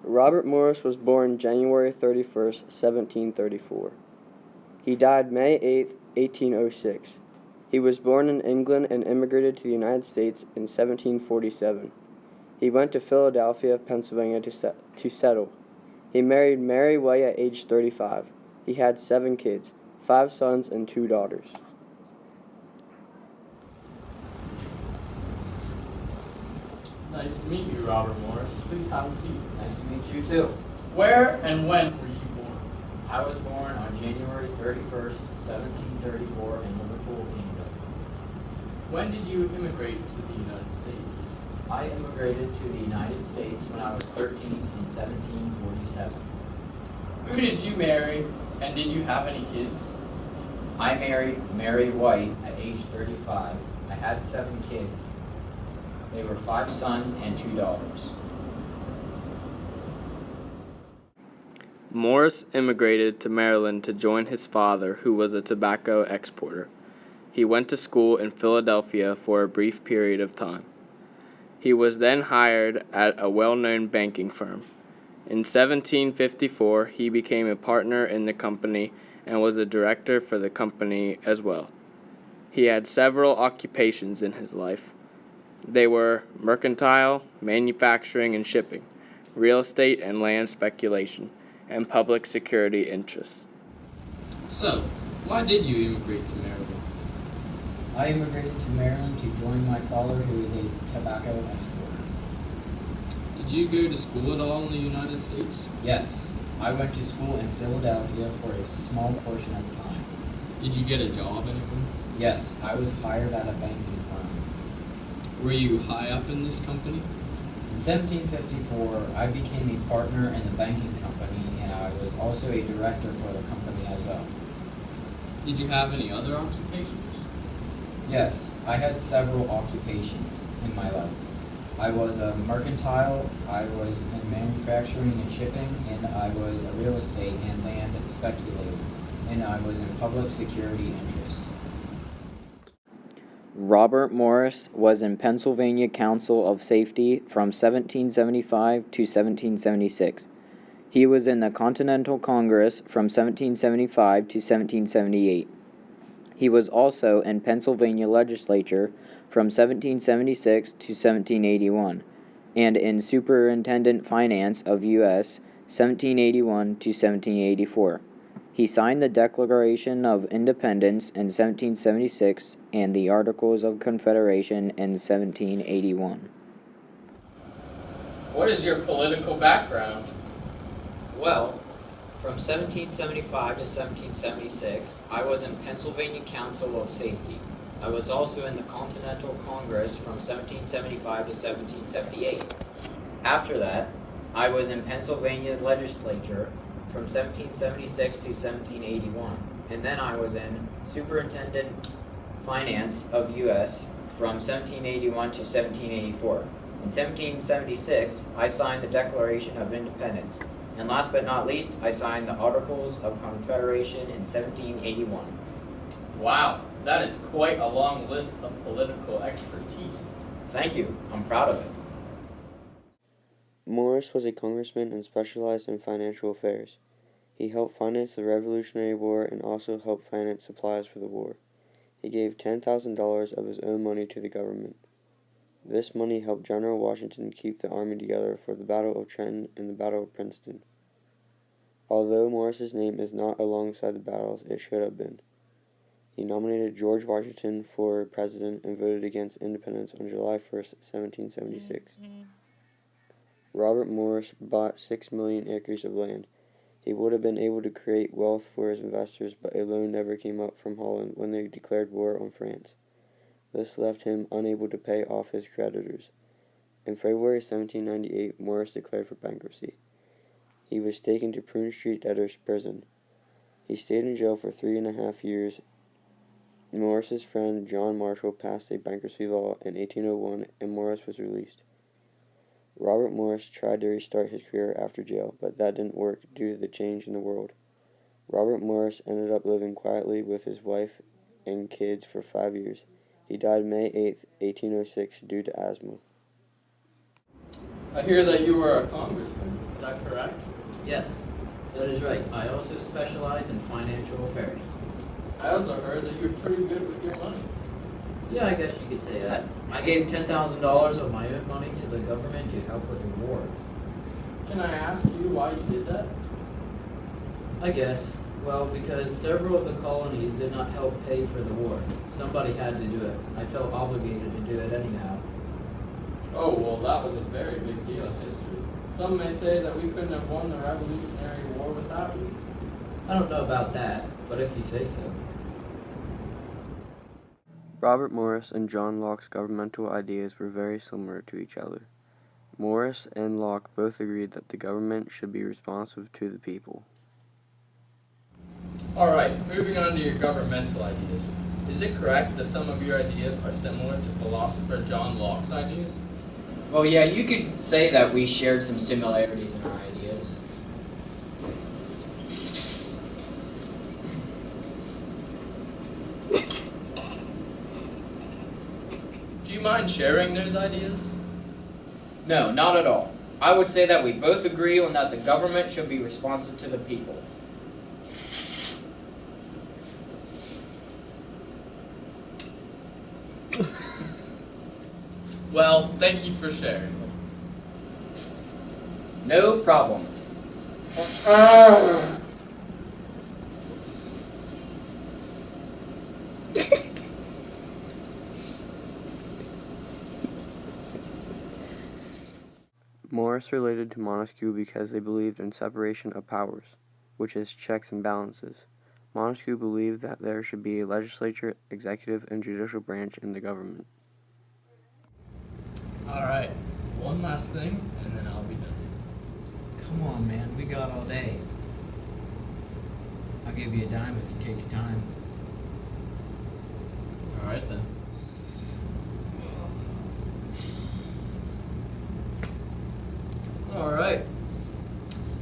Robert Morris was born January 31st, 1734. He died May 8, 1806. He was born in England and immigrated to the United States in 1747. He went to Philadelphia, Pennsylvania to settle. He married Mary White at age 35. He had 7 kids, 5 sons and 2 daughters. Nice to meet you, Robert Morris. Please have a seat. Nice to meet you too. Where and when were you born? I was born on January 31st, 1734 in Liverpool, England. When did you immigrate to the United States? I immigrated to the United States when I was 13 in 1747. Who did you marry, and did you have any kids? I married Mary White at age 35. I had 7 kids. They were 5 sons and 2 daughters. Morris immigrated to Maryland to join his father, who was a tobacco exporter. He went to school in Philadelphia for a brief period of time. He was then hired at a well-known banking firm. In 1754, he became a partner in the company and was a director for the company as well. He had several occupations in his life. They were mercantile, manufacturing and shipping, real estate and land speculation, and public security interests. So, why did you immigrate to Maryland? I immigrated to Maryland to join my father, who is a tobacco exporter. Did you go to school at all in the United States? Yes, I went to school in Philadelphia for a small portion of time. Did you get a job anywhere? Yes, I was hired at a banking firm. Were you high up in this company? In 1754, I became a partner in the banking company, and I was also a director for the company as well. Did you have any other occupations? Yes, I had several occupations in my life. I was a mercantile, I was in manufacturing and shipping, and I was a real estate and land speculator, and I was in public security interest. Robert Morris was in Pennsylvania Council of Safety from 1775 to 1776. He was in the Continental Congress from 1775 to 1778. He was also in Pennsylvania Legislature from 1776 to 1781, and in Superintendent Finance of U.S. 1781 to 1784. He signed the Declaration of Independence in 1776 and the Articles of Confederation in 1781. What is your political background? Well, from 1775 to 1776, I was in Pennsylvania Council of Safety. I was also in the Continental Congress from 1775 to 1778. After that, I was in Pennsylvania Legislature from 1776 to 1781, and then I was in Superintendent Finance of U.S. from 1781 to 1784. In 1776, I signed the Declaration of Independence, and last but not least, I signed the Articles of Confederation in 1781. Wow, that is quite a long list of political expertise. Thank you. I'm proud of it. Morris was a congressman and specialized in financial affairs. He helped finance the Revolutionary War and also helped finance supplies for the war. He gave $10,000 of his own money to the government. This money helped General Washington keep the army together for the Battle of Trenton and the Battle of Princeton. Although Morris's name is not alongside the battles, it should have been. He nominated George Washington for president and voted against independence on July 1st, 1776. Robert Morris bought 6 million acres of land. He would have been able to create wealth for his investors, but a loan never came up from Holland when they declared war on France. This left him unable to pay off his creditors. In February 1798, Morris declared for bankruptcy. He was taken to Prune Street debtors' prison. He stayed in jail for 3.5 years. Morris's friend John Marshall passed a bankruptcy law in 1801, and Morris was released. Robert Morris tried to restart his career after jail, but that didn't work due to the change in the world. Robert Morris ended up living quietly with his wife and kids for 5 years. He died May 8, 1806, due to asthma. I hear that you were a congressman. Is that correct? Yes, that is right. I also specialize in financial affairs. I also heard that you're pretty good with your money. Yeah, I guess you could say that. I gave $10,000 of my own money to the government to help with the war. Can I ask you why you did that? I guess. Well, because several of the colonies did not help pay for the war. Somebody had to do it. I felt obligated to do it anyhow. Oh, well, that was a very big deal in history. Some may say that we couldn't have won the Revolutionary War without you. I don't know about that, but if you say so. Robert Morris and John Locke's governmental ideas were very similar to each other. Morris and Locke both agreed that the government should be responsive to the people. Alright, moving on to your governmental ideas. Is it correct that some of your ideas are similar to philosopher John Locke's ideas? Well, yeah, you could say that we shared some similarities in our ideas. Do you mind sharing those ideas? No, not at all. I would say that we both agree on that the government should be responsive to the people. Well, thank you for sharing. No problem. Morris related to Montesquieu because they believed in separation of powers, which is checks and balances. Montesquieu believed that there should be a legislature, executive, and judicial branch in the government. Alright, one last thing, and then I'll be done. Come on, man. We got all day. I'll give you a dime if you take your time. Alright then. Alright.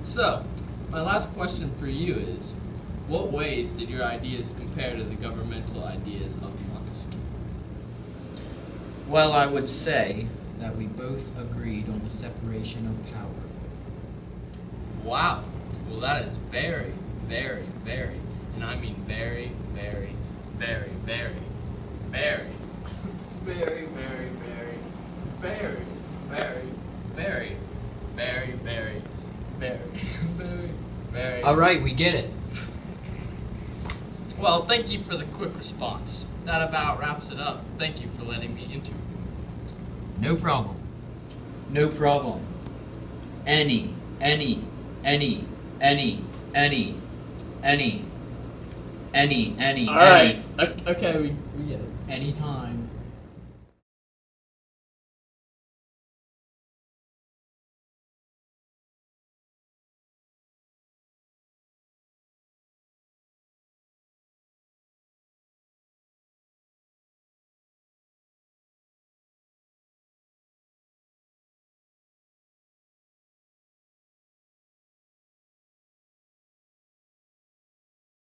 So, my last question for you is, what ways did your ideas compare to the governmental ideas of Montesquieu? Well, I would say that we both agreed on the separation of power. Wow. Well, that is very, very, and I mean very, very, very, very, very, very, very, very, very, very, very, very, very, very, very. All right, we get it. Well, thank you for the quick response. That about wraps it up. Thank you for letting me interview. No problem. No problem. Any. All right. Okay, we get it. Anytime.